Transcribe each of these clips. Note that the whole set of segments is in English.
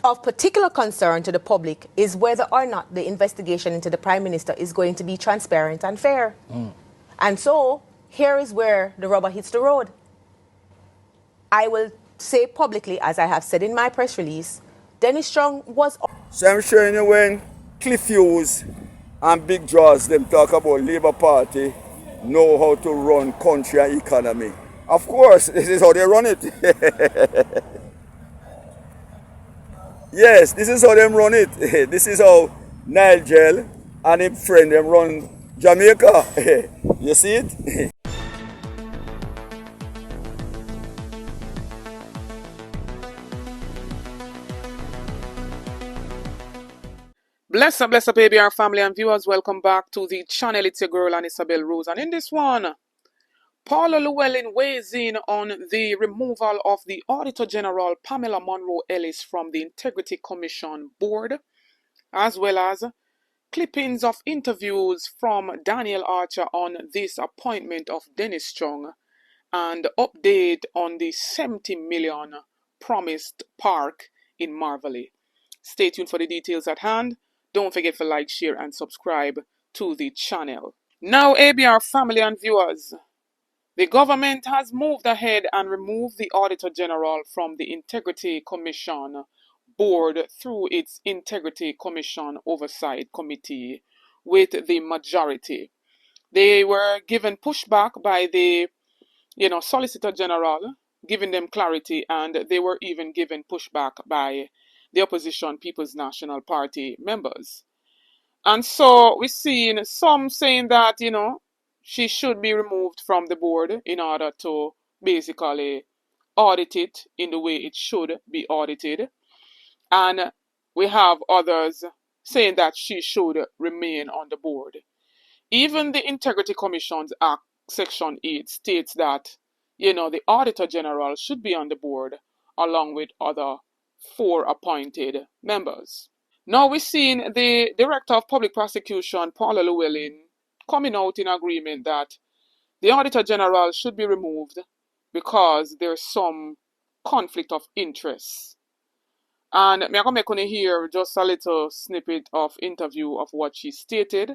of particular concern to the public is whether or not the investigation into the Prime Minister is going to be transparent and fair. And so, here is where the rubber hits the road. I will say publicly, as I have said in my press release, Dennis Strong was... So I'm showing you when Cliff Hughes and Big Draws, them talk about Labour Party, know how to run country and economy. Of course, this is how they run it. Yes, this is how them run it. This is how Nigel and his friend them run Jamaica. You see it? Bless up, baby, our family and viewers. Welcome back to the channel. It's your girl, Isabel Rose. And in this one, Paula Llewellyn weighs in on the removal of the Auditor General Pamela Monroe Ellis from the Integrity Commission board, as well as clippings of interviews from Daniel Archer on this appointment of Dennis Strong, and update on the 70 million promised park in Marvelly. Stay tuned for the details at hand. Don't forget to like, share, and subscribe to the channel. Now, ABR family and viewers, the government has moved ahead and removed the Auditor General from the Integrity Commission board through its Integrity Commission Oversight Committee with the majority. They were given pushback by the Solicitor General, giving them clarity, and they were even given pushback by the opposition People's National Party members. And so we've seen some saying that, she should be removed from the board in order to basically audit it in the way it should be audited. And we have others saying that she should remain on the board. Even the Integrity Commissions Act Section 8 states that, the Auditor General should be on the board along with other 4 appointed members. Now we've seen the Director of Public Prosecution, Paula Llewellyn, coming out in agreement that the Auditor General should be removed because there's some conflict of interest. And I'm going to hear just a little snippet of interview of what she stated.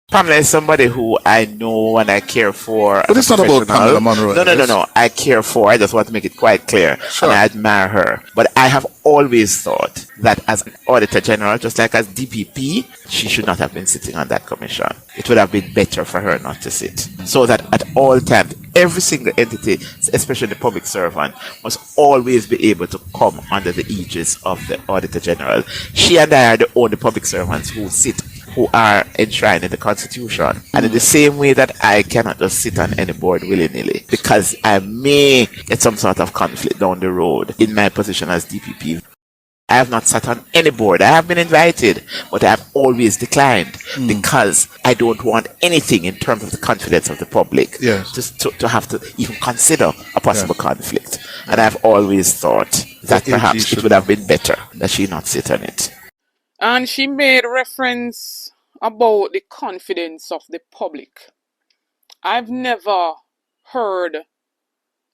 Pamela is somebody who I know and I care for. But it's not about Pamela Monroe. No. I care for. I just want to make it quite clear. Sure. And I admire her. But I have always thought that as an Auditor General, just like as DPP, she should not have been sitting on that commission. It would have been better for her not to sit. So that at all times, every single entity, especially the public servant, must always be able to come under the aegis of the Auditor General. She and I are the only public servants who are enshrined in the Constitution. And in the same way that I cannot just sit on any board willy-nilly, because I may get some sort of conflict down the road in my position as DPP. I have not sat on any board. I have been invited, but I have always declined because I don't want anything in terms of the confidence of the public to have to even consider a possible conflict. And I've always thought that perhaps it would have been better that she not sit on it. And she made reference about the confidence of the public. I've never heard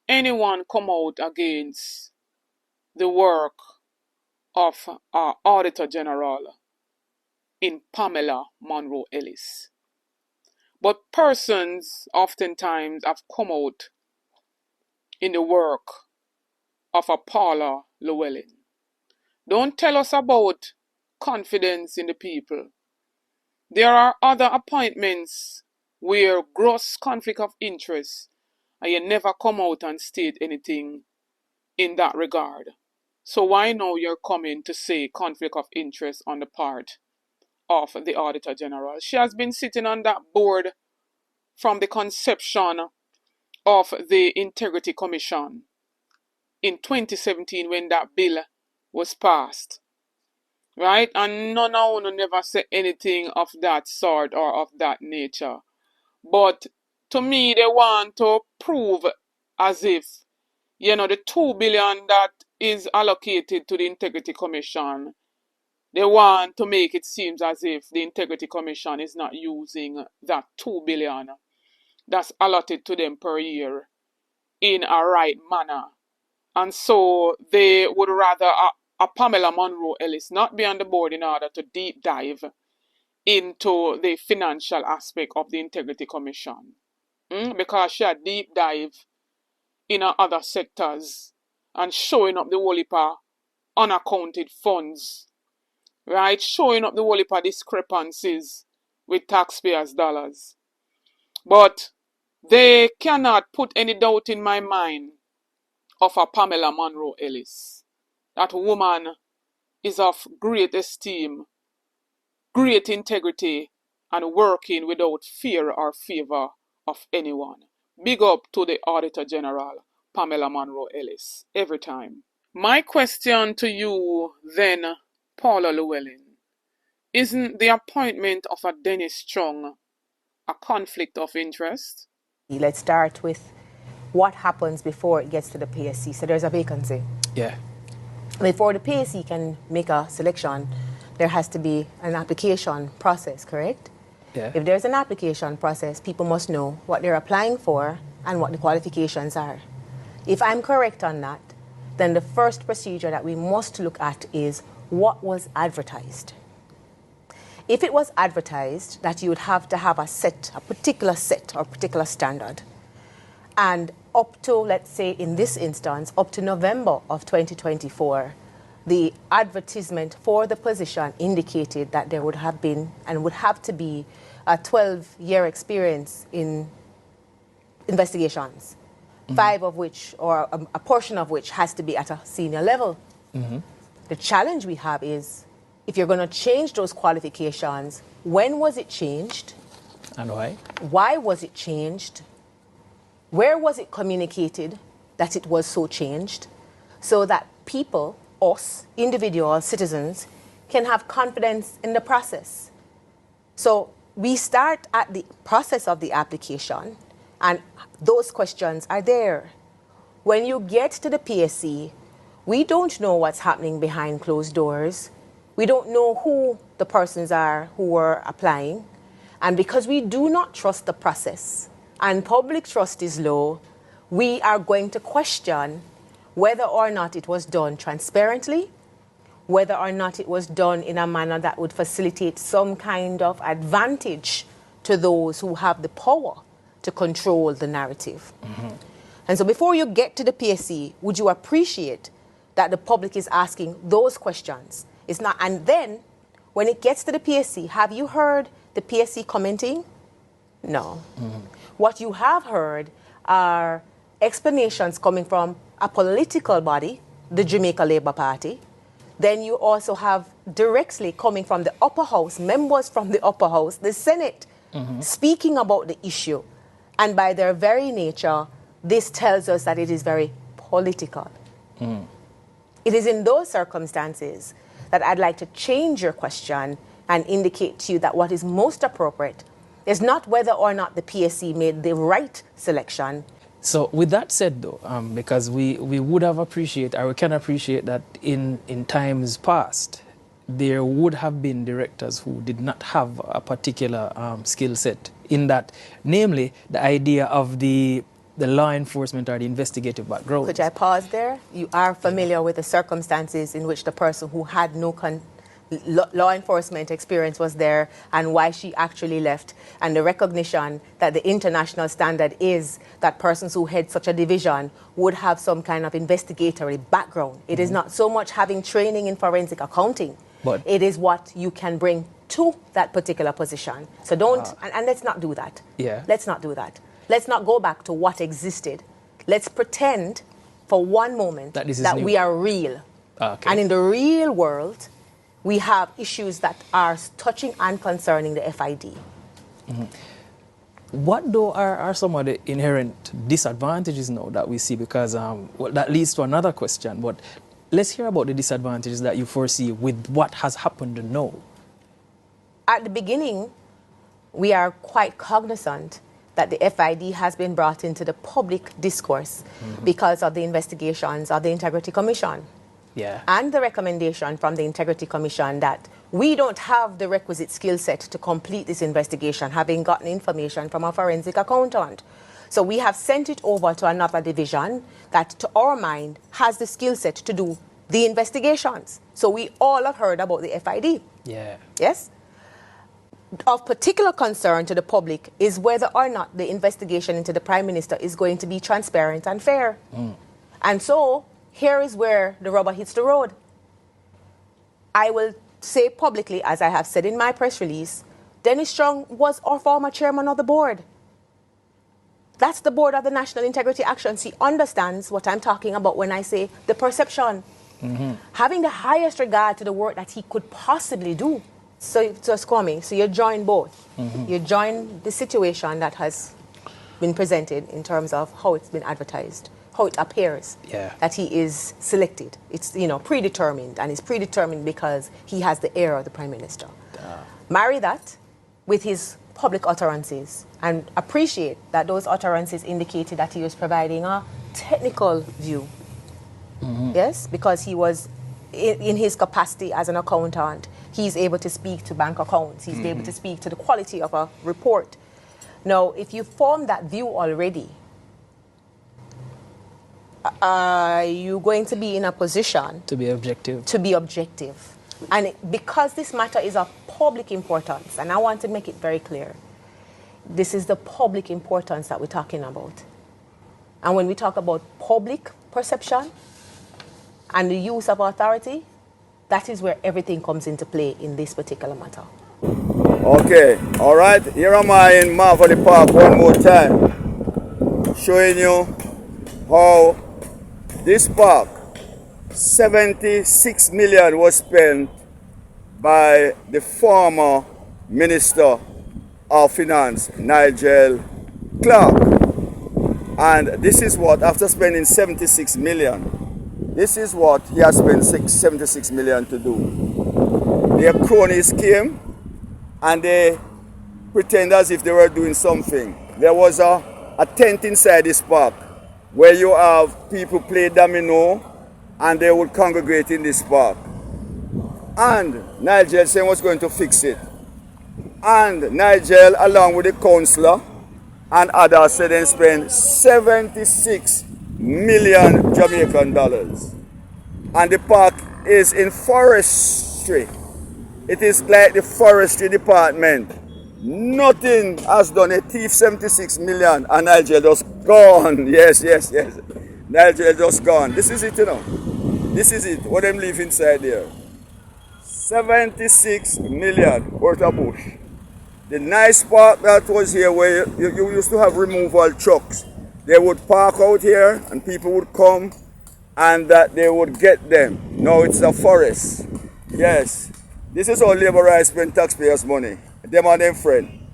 anyone come out against the work of our Auditor General in Pamela Monroe Ellis. But persons oftentimes have come out in the work of a Paula Llewellyn. Don't tell us about confidence in the people. There are other appointments where gross conflict of interest, and you never come out and state anything in that regard. So why now you're coming to say conflict of interest on the part of the Auditor General? She has been sitting on that board from the conception of the Integrity Commission in 2017 when that bill was passed. Right? And none of them never say anything of that sort or of that nature. But to me, they want to prove as if, the 2 billion that is allocated to the Integrity Commission, they want to make it seem as if the Integrity Commission is not using that 2 billion that's allotted to them per year in a right manner. And so they would rather a Pamela Monroe Ellis not be on the board in order to deep dive into the financial aspect of the Integrity Commission. Because she had deep dive in her other sectors and showing up the whole heap of unaccounted funds, right? Showing up the whole heap of discrepancies with taxpayers' dollars. But they cannot put any doubt in my mind of a Pamela Monroe Ellis. That woman is of great esteem, great integrity, and working without fear or favor of anyone. Big up to the Auditor General, Pamela Monroe Ellis, every time. My question to you then, Paula Llewellyn, isn't the appointment of a Dennis Strong a conflict of interest? Let's start with what happens before it gets to the PSC. So there's a vacancy. Yeah. Before the PSC can make a selection, there has to be an application process, correct? Yeah. If there's an application process, people must know what they're applying for and what the qualifications are. If I'm correct on that, then the first procedure that we must look at is what was advertised. If it was advertised that you would have to have a particular set or particular standard, and up to, let's say in this instance, up to November of 2024, the advertisement for the position indicated that there would have been and would have to be a 12-year experience in investigations, 5 of which, or a portion of which, has to be at a senior level. The challenge we have is, if you're going to change those qualifications, when was it changed? And why? Why was it changed? Where was it communicated that it was so changed? So that people, us, individual citizens, can have confidence in the process. So we start at the process of the application, and those questions are there. When you get to the PSC, we don't know what's happening behind closed doors. We don't know who the persons are who are applying. And because we do not trust the process, and public trust is low, we are going to question whether or not it was done transparently, whether or not it was done in a manner that would facilitate some kind of advantage to those who have the power to control the narrative. And so before you get to the PSC, would you appreciate that the public is asking those questions? It's not, and then when it gets to the PSC, have you heard the PSC commenting? No. What you have heard are explanations coming from a political body, the Jamaica Labour Party. Then you also have directly coming from the upper house, members from the upper house, the Senate, speaking about the issue. And by their very nature, this tells us that it is very political. It is in those circumstances that I'd like to change your question and indicate to you that what is most appropriate is not whether or not the PSC made the right selection. So with that said, though, because we would have appreciated, or we can appreciate that in times past, there would have been directors who did not have a particular skill set in that, namely the idea of the law enforcement or the investigative background. Could I pause there? You are familiar with the circumstances in which the person who had no law enforcement experience was there and why she actually left, and the recognition that the international standard is that persons who head such a division would have some kind of investigatory background. It is not so much having training in forensic accounting, but it is what you can bring to that particular position. So don't, and let's not do that. Yeah. Let's not do that. Let's not go back to what existed. Let's pretend for one moment that we are real. Okay. And in the real world, we have issues that are touching and concerning the FID. What, though, are some of the inherent disadvantages now that we see? Because well, that leads to another question. But let's hear about the disadvantages that you foresee with what has happened now. At the beginning, we are quite cognizant that the FID has been brought into the public discourse because of the investigations of the Integrity Commission. Yeah. And the recommendation from the Integrity Commission that we don't have the requisite skill set to complete this investigation, having gotten information from a forensic accountant. So we have sent it over to another division that, to our mind, has the skill set to do the investigations. So we all have heard about the FID. Yeah. Yes? Of particular concern to the public is whether or not the investigation into the Prime Minister is going to be transparent and fair. And so here is where the rubber hits the road. I will say publicly, as I have said in my press release, Dennis Strong was our former chairman of the board. That's the board of the National Integrity Action. He understands what I'm talking about when I say the perception. Having the highest regard to the work that he could possibly do. So Squammy, so you join both. You join the situation that has been presented in terms of how it's been advertised, how it appears that he is selected. It's, you know, predetermined, and it's predetermined because he has the air of the Prime Minister. Marry that with his public utterances and appreciate that those utterances indicated that he was providing a technical view. Yes, because he was in his capacity as an accountant, he's able to speak to bank accounts, he's able to speak to the quality of a report. Now, if you form that view already, are you going to be in a position to be objective? To be objective. And because this matter is of public importance, and I want to make it very clear, this is the public importance that we're talking about. And when we talk about public perception and the use of authority, that is where everything comes into play in this particular matter. Okay, all right. Here am I in Marvely Park one more time, showing you how this park, 76 million was spent by the former Minister of Finance, Nigel Clark. And this is what, after spending 76 million, this is what he has spent 76 million to do. Their cronies came and they pretend as if they were doing something. There was a tent inside this park where you have people play domino and they would congregate in this park. And Nigel said he was going to fix it. And Nigel, along with the councillor and others, said they spent 76 million Jamaican dollars. And the park is in forestry. It is like the forestry department. Nothing has done. A thief 76 million and Nigel just gone. Yes. Nigel just gone. This is it, you know. This is it. What them live inside there. 76 million worth of bush. The nice park that was here where you used to have removal trucks. They would park out here and people would come and that they would get them. No, it's a forest. Yes. This is how Labour rights spend taxpayers' money. Them and them friend.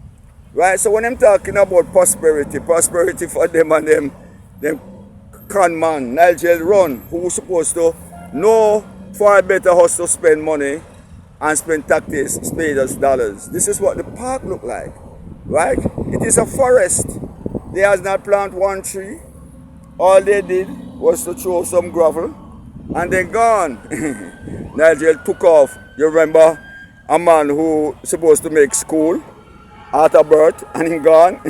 Right? So when I'm talking about prosperity for them and them con man, Nigel Run, who was supposed to know far better how to spend money and spend taxpayers' dollars. This is what the park look like. Right? It is a forest. They has not planted one tree. All they did was to throw some gravel and then gone. Nigel took off. You remember a man who supposed to make school out of birth and he gone.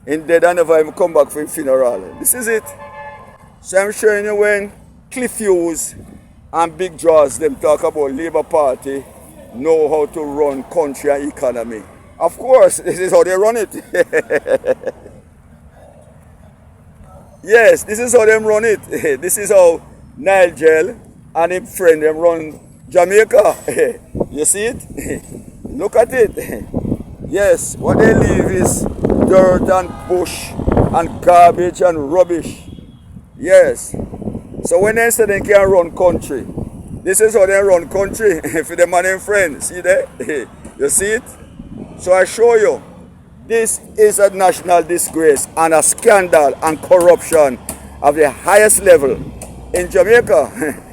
In dead and never even come back for his funeral. This is it. So I'm showing you when Cliff Hughes and Big Draws them talk about Labour Party know how to run country and economy. Of course, this is how they run it. Yes, this is how them run it. This is how Nigel and his friend them run Jamaica. You see it? Look at it. Yes, what they leave is dirt and bush and garbage and rubbish. Yes. So when they say they can run country, this is how they run country for the man and friend. See there? You see it? So I show you. This is a national disgrace and a scandal and corruption of the highest level in Jamaica.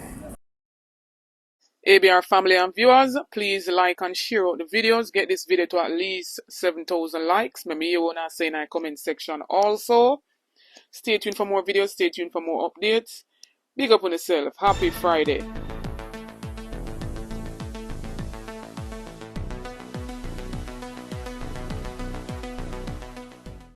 ABR family and viewers, please like and share out the videos. Get this video to at least 7,000 likes. Maybe you wanna say in the comment section also. Stay tuned for more videos. Stay tuned for more updates. Big up on yourself. Happy Friday.